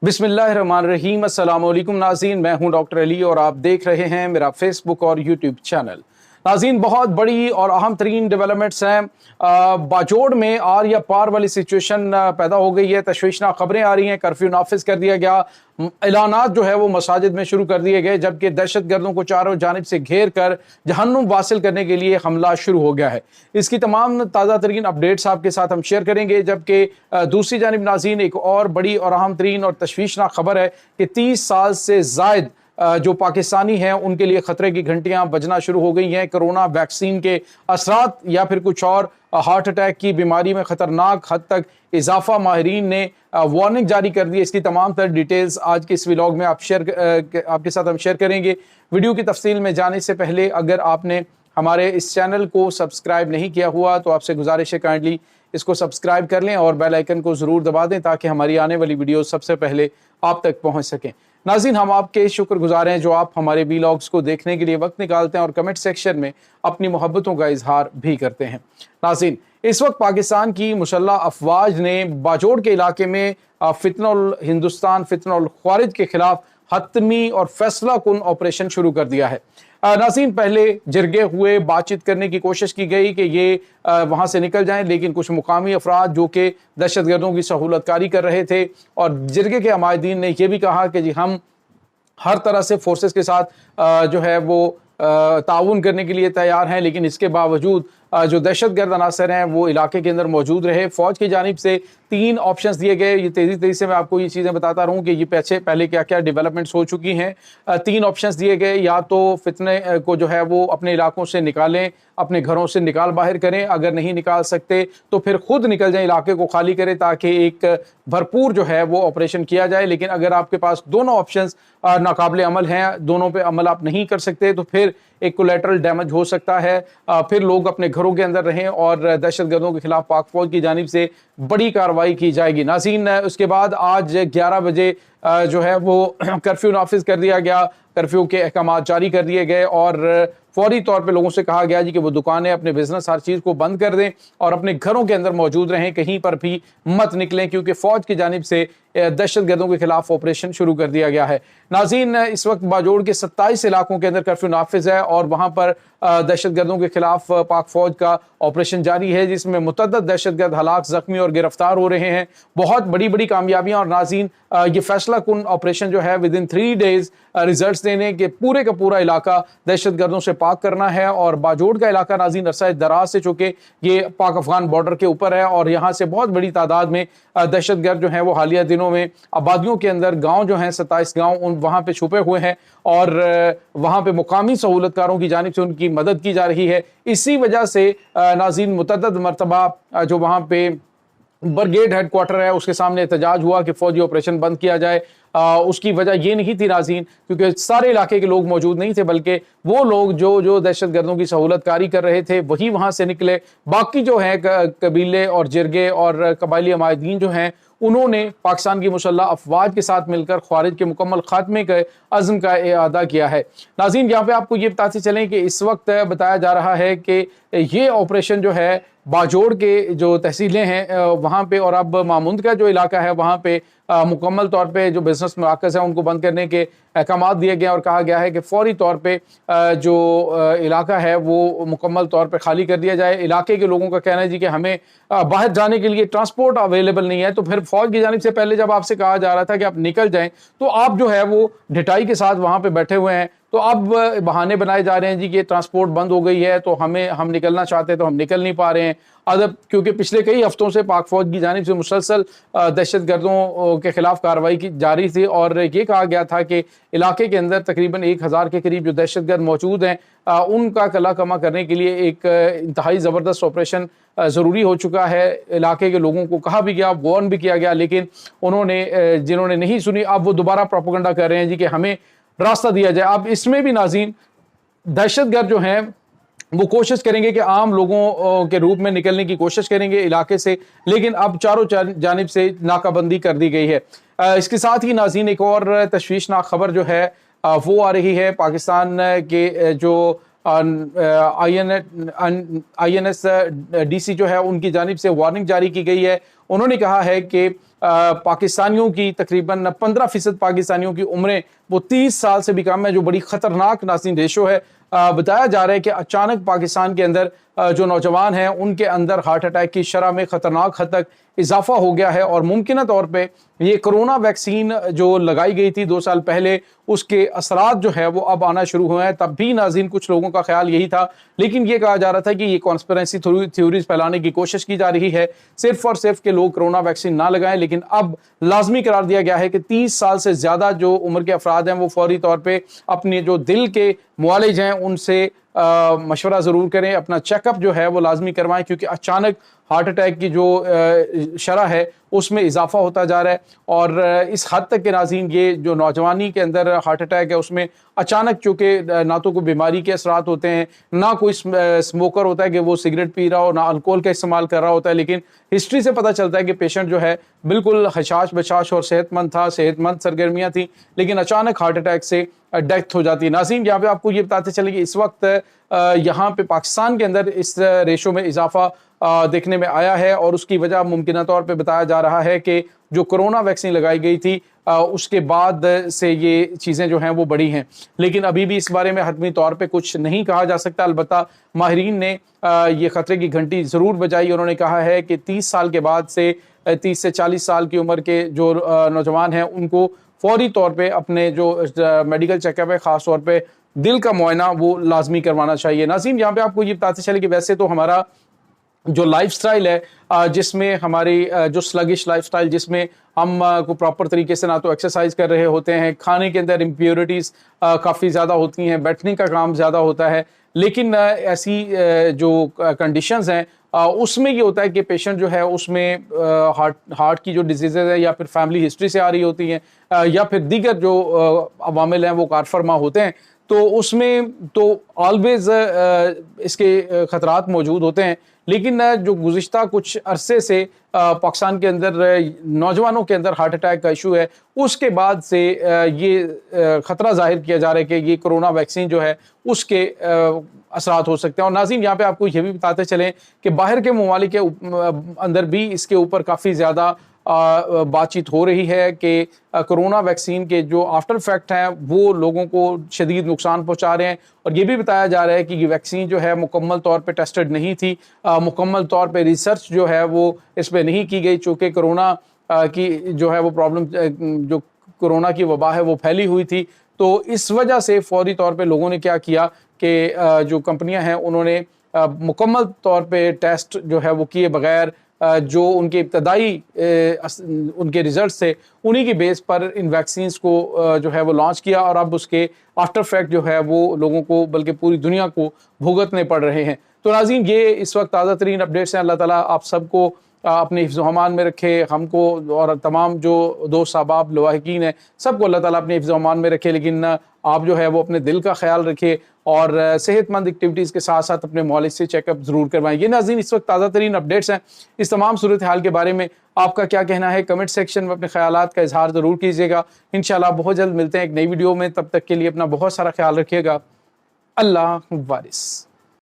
बिस्मिल्लाहिर्रहमानिर्रहीम। अस्सलाम वालेकुम नाज़रीन, मैं हूं डॉक्टर अली और आप देख रहे हैं मेरा फेसबुक और यूट्यूब चैनल। नाज़रीन, बहुत बड़ी और अहम तरीन डेवलपमेंट्स हैं। बाजोड़ में आर या पार वाली सिचुएशन पैदा हो गई है। तशवीशनाक खबरें आ रही हैं, कर्फ्यू नाफिज कर दिया गया, ऐलानात जो है वो मसाजिद में शुरू कर दिए गए, जबकि दहशत गर्दों को चारों जानिब से घेर कर जहन्नुम वासिल करने के लिए हमला शुरू हो गया है। इसकी तमाम ताज़ा तरीन अपडेट्स आपके साथ हम शेयर करेंगे। जबकि दूसरी जानिब नाज़रीन, एक और बड़ी और अहम तरीन और तशवीशनाक खबर है कि 30 साल से ज़ायद जो पाकिस्तानी हैं उनके लिए खतरे की घंटियां बजना शुरू हो गई हैं। कोरोना वैक्सीन के असरात या फिर कुछ और हार्ट अटैक की बीमारी में खतरनाक हद तक इजाफा माहिरीन ने वार्निंग जारी कर दी है। इसकी तमाम तर डिटेल्स आज के इस व्लॉग में आपके साथ हम शेयर करेंगे। वीडियो की तफसील में जाने से पहले अगर आपने हमारे इस चैनल को सब्सक्राइब नहीं किया हुआ तो आपसे गुजारिश है काइंडली इसको सब्सक्राइब कर लें और बेल आइकन को ज़रूर दबा दें ताकि हमारी आने वाली वीडियो सबसे पहले आप तक पहुंच सकें। नाज़रीन, हम आपके शुक्रगुजार हैं जो आप हमारे व्लॉग्स को देखने के लिए वक्त निकालते हैं और कमेंट सेक्शन में अपनी मोहब्बतों का इजहार भी करते हैं। नाज़रीन, इस वक्त पाकिस्तान की मुसल्लह अफवाज ने बाजोड़ के इलाके में फितनुल हिंदुस्तान फितनुल ख्वारिज के खिलाफ हतमी और फैसला कुन ऑपरेशन शुरू कर दिया है। नाज़रीन, पहले जिरगे हुए, बातचीत करने की कोशिश की गई कि ये वहाँ से निकल जाएं, लेकिन कुछ मुकामी अफराद जो कि दहशत गर्दों की सहूलतकारी कर रहे थे और जिरगे के अमायदीन ने यह भी कहा कि जी हम हर तरह से फोर्सेस के साथ जो है वो ताउन करने के लिए तैयार हैं, लेकिन इसके बावजूद जो दहशतगर्द अनासर हैं वो इलाके के अंदर मौजूद रहे। फौज की जानिब से 3 ऑप्शंस दिए गए। ये तेज़ी से मैं आपको ये चीज़ें बताता रहूँ कि ये पहले क्या क्या डेवलपमेंट्स हो चुकी हैं। 3 ऑप्शंस दिए गए, या तो फितने को जो है वो अपने इलाकों से निकालें, अपने घरों से निकाल बाहर करें, अगर नहीं निकाल सकते तो फिर खुद निकल जाएं, इलाके को खाली करें ताकि एक भरपूर जो है वो ऑपरेशन किया जाए। लेकिन अगर आपके पास दोनों ऑप्शंस नाकाबिले अमल हैं, दोनों पे अमल आप नहीं कर सकते, तो फिर एक कोलेटरल डैमेज हो सकता है। फिर लोग अपने घरों के अंदर रहें और दहशत गर्दों के खिलाफ पाक फौज की जानिब से बड़ी कार्रवाई की जाएगी। नाज़रीन, उसके बाद आज 11 बजे जो है वो कर्फ्यू नाफिज कर दिया गया, कर्फ्यू के अहकाम जारी कर दिए गए और फौरी तौर पे लोगों से कहा गया जी कि वो दुकानें, अपने बिजनेस, हर चीज़ को बंद कर दें और अपने घरों के अंदर मौजूद रहें, कहीं पर भी मत निकलें, क्योंकि फौज की जानिब से दहशत गर्दों के खिलाफ ऑपरेशन शुरू कर दिया गया है। नाज़रीन, इस वक्त बाजोड़ के 27 इलाकों के अंदर कर्फ्यू नाफिज है और वहाँ पर दहशत गर्दों के खिलाफ पाक फौज का ऑपरेशन जारी है, जिसमें मुतअद्दिद दहशत गर्द हलाक, जख्मी और गिरफ्तार हो रहे हैं। बहुत बड़ी बड़ी कामयाबियां। और नाज़रीन, ये फैसला कुन ऑपरेशन जो है विदिन 3 डेज रिजल्ट्स देने के पूरे का पूरा इलाका दहशत गर्दों से पाक करना है। और बाजोड़ का इलाका नाज़रीन अरसा दराज से, चूंकि ये पाक अफगान बॉर्डर के ऊपर है और यहाँ से बहुत बड़ी तादाद में दहशत गर्द जो है वो हालिया दिनों में आबादियों के अंदर, गाँव जो हैं 27 गाँव वहाँ पे छुपे हुए हैं और वहाँ पे मुकामी सहूलतकारों की जानिब से उनकी मदद की जा रही है। इसी वजह से नाज़रीन मुतअद्दिद मरतबा जो वहाँ पे ब्रिगेड हेडक्वार्टर है उसके सामने एहतजाज हुआ कि फौजी ऑपरेशन बंद किया जाए। उसकी वजह ये नहीं थी नाज़रीन क्योंकि सारे इलाके के लोग मौजूद नहीं थे, बल्कि वो लोग जो दहशत गर्दों की सहूलतकारी कर रहे थे वही वहाँ से निकले। बाकी जो हैं कबीले और जिरगे और कबायली अमायदीन जो हैं उन्होंने पाकिस्तान की मुसल्लह अफवाज के साथ मिलकर ख्वारिज के मुकम्मल खात्मे के अज़्म का इरादा किया है। नाज़रीन, यहाँ पे आपको ये बताते चलें कि इस वक्त बताया जा रहा है कि ये ऑपरेशन जो है बाजोड़ के जो तहसीलें हैं वहाँ पे और अब मामुंद का जो इलाका है वहाँ पे मुकम्मल तौर पे जो बिजनेस मराकज़ हैं उनको बंद करने के अहकाम दिए गए और कहा गया है कि फौरी तौर पे जो इलाका है वो मुकम्मल तौर पे खाली कर दिया जाए। इलाके के लोगों का कहना है जी कि हमें बाहर जाने के लिए ट्रांसपोर्ट अवेलेबल नहीं है, तो फिर फौज की जानिब से पहले जब आपसे कहा जा रहा था कि आप निकल जाएं तो आप जो है वो ढिठाई के साथ वहाँ पे बैठे हुए हैं। तो अब बहाने बनाए जा रहे हैं जी कि ट्रांसपोर्ट बंद हो गई है तो हम निकलना चाहते हैं तो हम निकल नहीं पा रहे हैं। अदब क्योंकि पिछले कई हफ्तों से पाक फौज की जानिब से मुसलसल दहशत गर्दों के खिलाफ कार्रवाई की जारी थी और ये कहा गया था कि इलाके के अंदर तकरीबन 1000 के करीब जो दहशत गर्द मौजूद हैं उनका कला कमा करने के लिए एक इंतहाई ज़बरदस्त ऑपरेशन ज़रूरी हो चुका है। इलाके के लोगों को कहा भी गया, वार्न भी किया गया, लेकिन उन्होंने जिन्होंने नहीं सुनी अब वो दोबारा प्रोपेगेंडा कर रहे हैं जी कि हमें रास्ता दिया जाए। अब इसमें भी नाज़रीन दहशतगर्द जो हैं वो कोशिश करेंगे कि आम लोगों के रूप में निकलने की कोशिश करेंगे इलाके से, लेकिन अब चारों जानिब से नाकाबंदी कर दी गई है। इसके साथ ही नाज़रीन एक और तशवीशनाक खबर जो है वो आ रही है। पाकिस्तान के जो INS DC जो है उनकी जानिब से वार्निंग जारी की गई है انہوں نے کہا ہے کہ پاکستانیوں کی تقریباً 15% پاکستانیوں کی عمریں وہ 30 سال سے بھی کم ہے، جو بڑی خطرناک ناظرین ریشو ہے۔ بتایا جا رہا ہے کہ اچانک پاکستان کے اندر جو نوجوان ہیں ان کے اندر ہارٹ اٹیک کی شرح میں خطرناک حد تک اضافہ ہو گیا ہے، اور ممکنہ طور پہ یہ کرونا ویکسین جو لگائی گئی تھی 2 سال پہلے، اس کے اثرات جو ہے وہ اب آنا شروع ہوئے ہیں۔ تب بھی ناظرین کچھ لوگوں کا خیال یہی تھا، لیکن یہ کہا جا رہا تھا کہ یہ کانسپیرنسی تھیوریز پھیلانے کی کوشش کی جا رہی ہے صرف اور صرف کہ لوگ کرونا ویکسین نہ لگائیں، لیکن اب لازمی قرار دیا گیا ہے کہ 30 سال سے زیادہ جو عمر کے افراد ہیں وہ فوری طور پہ اپنے جو دل کے معالج ہیں ان سے مشورہ ضرور کریں، اپنا چیک اپ جو ہے وہ لازمی کروائیں، کیونکہ اچانک ہارٹ اٹیک کی جو شرح ہے اس میں اضافہ ہوتا جا رہا ہے، اور اس حد تک کہ ناظرین یہ جو نوجوانی کے اندر ہارٹ اٹیک ہے اس میں اچانک، چونکہ نہ تو کوئی بیماری کے اثرات ہوتے ہیں، نہ کوئی اسموکر ہوتا ہے کہ وہ سگریٹ پی رہا ہو، نہ الکوہول کا استعمال کر رہا ہوتا ہے، لیکن ہسٹری سے پتہ چلتا ہے کہ پیشنٹ جو ہے بالکل حشاش بشاش اور صحت مند تھا، صحت مند سرگرمیاں تھیں، لیکن اچانک ہارٹ اٹیک سے ڈیتھ ہو جاتی ہے۔ ناظرین یہاں پہ آپ کو یہ بتاتے چلیں کہ اس وقت یہاں پہ پاکستان کے اندر اس ریشو میں اضافہ دیکھنے میں آیا ہے، اور اس کی وجہ ممکنہ طور پہ بتایا جا رہا ہے کہ جو کرونا ویکسین لگائی گئی تھی اس کے بعد سے یہ چیزیں جو ہیں وہ بڑی ہیں، لیکن ابھی بھی اس بارے میں حتمی طور پہ کچھ نہیں کہا جا سکتا۔ البتہ ماہرین نے یہ خطرے کی گھنٹی ضرور بجائی، انہوں نے کہا ہے کہ 30 سال کے بعد سے 30 سے 40 سال کی عمر کے جو نوجوان ہیں ان کو فوری طور پہ اپنے جو میڈیکل چیک اپ ہے، خاص طور پہ دل کا معائنہ وہ لازمی کروانا چاہیے۔ ناظرین یہاں پہ آپ کو یہ بتاتے چلے کہ ویسے تو ہمارا جو لائف سٹائل ہے جس میں ہماری جو سلگش لائف سٹائل، جس میں ہم کو پراپر طریقے سے نہ تو ایکسرسائز کر رہے ہوتے ہیں، کھانے کے اندر امپیورٹیز کافی زیادہ ہوتی ہیں، بیٹھنے کا کام زیادہ ہوتا ہے، لیکن ایسی جو کنڈیشنز ہیں اس میں یہ ہوتا ہے کہ پیشنٹ جو ہے اس میں ہارٹ کی جو ڈیزیزز ہیں یا پھر فیملی ہسٹری سے آ رہی ہوتی ہیں یا پھر دیگر جو عوامل ہیں وہ کار فرما ہوتے ہیں، تو اس میں تو آلویز اس کے خطرات موجود ہوتے ہیں، لیکن جو گزشتہ کچھ عرصے سے پاکستان کے اندر نوجوانوں کے اندر ہارٹ اٹیک کا ایشو ہے، اس کے بعد سے یہ خطرہ ظاہر کیا جا رہا ہے کہ یہ کرونا ویکسین جو ہے اس کے اثرات ہو سکتے ہیں۔ اور ناظرین یہاں پہ آپ کو یہ بھی بتاتے چلیں کہ باہر کے ممالک کے اندر بھی اس کے اوپر کافی زیادہ بات چیت ہو رہی ہے کہ کرونا ویکسین کے جو آفٹر افیکٹ ہیں وہ لوگوں کو شدید نقصان پہنچا رہے ہیں، اور یہ بھی بتایا جا رہا ہے کہ یہ ویکسین جو ہے مکمل طور پہ ٹیسٹڈ نہیں تھی، مکمل طور پہ ریسرچ جو ہے وہ اس پہ نہیں کی گئی، چونکہ کرونا کی جو ہے وہ پرابلم، جو کرونا کی وبا ہے وہ پھیلی ہوئی تھی، تو اس وجہ سے فوری طور پہ لوگوں نے کیا کیا کہ جو کمپنیاں ہیں انہوں نے مکمل طور پہ ٹیسٹ جو ہے وہ کیے بغیر جو ان کے ابتدائی ان کے ریزلٹس تھے انہی کی بیس پر ان ویکسینز کو جو ہے وہ لانچ کیا، اور اب اس کے آفٹر افیکٹ جو ہے وہ لوگوں کو بلکہ پوری دنیا کو بھگتنے پڑ رہے ہیں۔ تو ناظرین یہ اس وقت تازہ ترین اپڈیٹس ہیں۔ اللہ تعالیٰ آپ سب کو اپنے حفظ و امان میں رکھے، ہم کو اور تمام جو دوست احباب لواحقین ہیں سب کو اللہ تعالیٰ اپنے حفظ و امان میں رکھے، لیکن آپ جو ہے وہ اپنے دل کا خیال رکھے اور صحت مند ایکٹیویٹیز کے ساتھ ساتھ اپنے معالج سے چیک اپ ضرور کروائیں۔ یہ ناظرین اس وقت تازہ ترین اپڈیٹس ہیں۔ اس تمام صورتحال کے بارے میں آپ کا کیا کہنا ہے؟ کمنٹ سیکشن میں اپنے خیالات کا اظہار ضرور کیجیے گا۔ انشاءاللہ بہت جلد ملتے ہیں ایک نئی ویڈیو میں، تب تک کے لیے اپنا بہت سارا خیال رکھیے گا۔ اللہ وارث۔